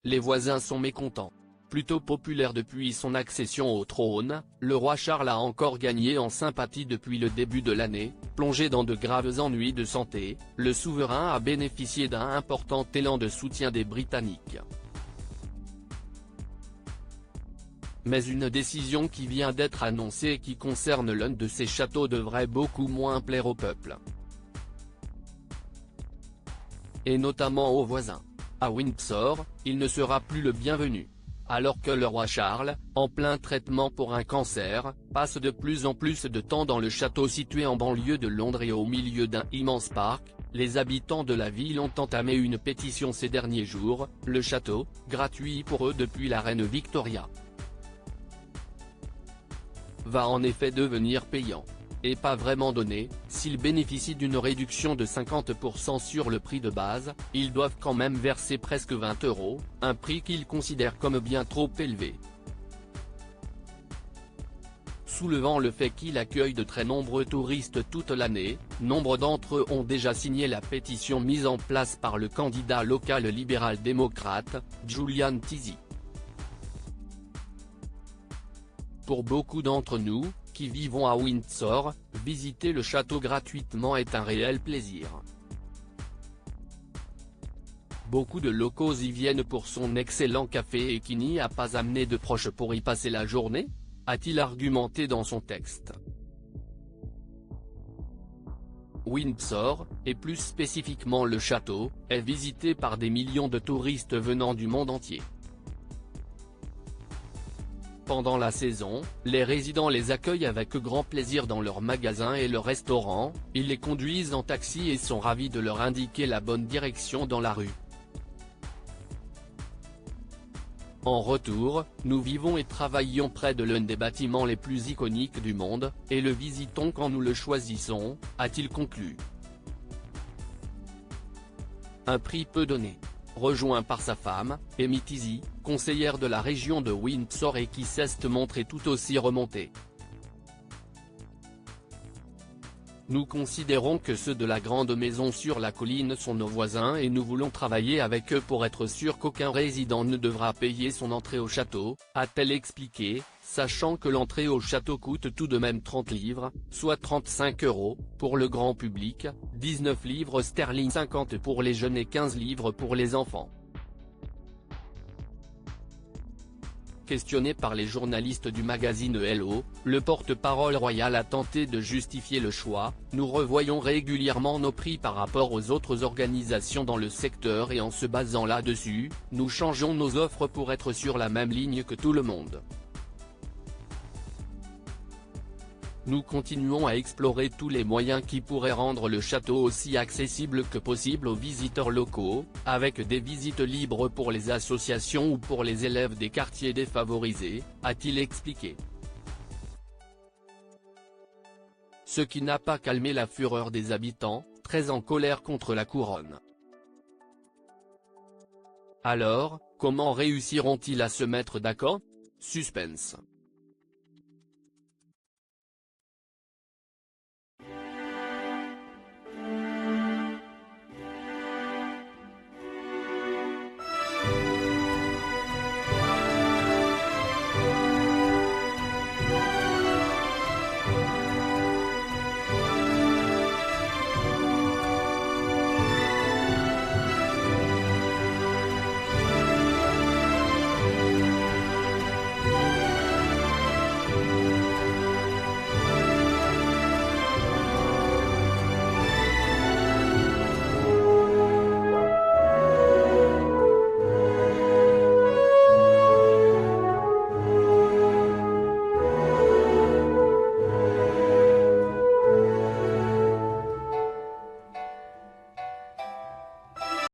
les voisins sont mécontents. Plutôt populaire depuis son accession au trône, le roi Charles a encore gagné en sympathie depuis le début de l'année. Plongé dans de graves ennuis de santé, le souverain a bénéficié d'un important élan de soutien des Britanniques. Mais une décision qui vient d'être annoncée et qui concerne l'un de ses châteaux devrait beaucoup moins plaire au peuple. Et notamment aux voisins. À Windsor, il ne sera plus le bienvenu. Alors que le roi Charles, en plein traitement pour un cancer, passe de plus en plus de temps dans le château situé en banlieue de Londres et au milieu d'un immense parc, les habitants de la ville ont entamé une pétition ces derniers jours. Le château, gratuit pour eux depuis la reine Victoria, va en effet devenir payant. Et pas vraiment donné, s'ils bénéficient d'une réduction de 50% sur le prix de base, ils doivent quand même verser presque 20 €, un prix qu'ils considèrent comme bien trop élevé. Soulevant le fait qu'il accueille de très nombreux touristes toute l'année, nombre d'entre eux ont déjà signé la pétition mise en place par le candidat local libéral-démocrate, Julian Tisey. Pour beaucoup d'entre nous, qui vivons à Windsor, visiter le château gratuitement est un réel plaisir. Beaucoup de locaux y viennent pour son excellent café et qui n'y a pas amené de proches pour y passer la journée, a-t-il argumenté dans son texte. Windsor, et plus spécifiquement le château, est visité par des millions de touristes venant du monde entier. Pendant la saison, les résidents les accueillent avec grand plaisir dans leurs magasins et leurs restaurants, ils les conduisent en taxi et sont ravis de leur indiquer la bonne direction dans la rue. En retour, nous vivons et travaillons près de l'un des bâtiments les plus iconiques du monde, et le visitons quand nous le choisissons, a-t-il conclu. Un prix peu donné. Rejoint par sa femme, Amy Tisey, conseillère de la région de Windsor et qui s'est montrée tout aussi remontée. Nous considérons que ceux de la grande maison sur la colline sont nos voisins et nous voulons travailler avec eux pour être sûr qu'aucun résident ne devra payer son entrée au château, a-t-elle expliqué, sachant que l'entrée au château coûte tout de même 30 livres, soit 35 €, pour le grand public, 19 livres sterling 50 pour les jeunes et 15 livres pour les enfants. Questionné par les journalistes du magazine Hello, le porte-parole royal a tenté de justifier le choix. Nous revoyons régulièrement nos prix par rapport aux autres organisations dans le secteur et en se basant là-dessus, nous changeons nos offres pour être sur la même ligne que tout le monde. Nous continuons à explorer tous les moyens qui pourraient rendre le château aussi accessible que possible aux visiteurs locaux, avec des visites libres pour les associations ou pour les élèves des quartiers défavorisés, a-t-il expliqué. Ce qui n'a pas calmé la fureur des habitants, très en colère contre la couronne. Alors, comment réussiront-ils à se mettre d'accord ? Suspense.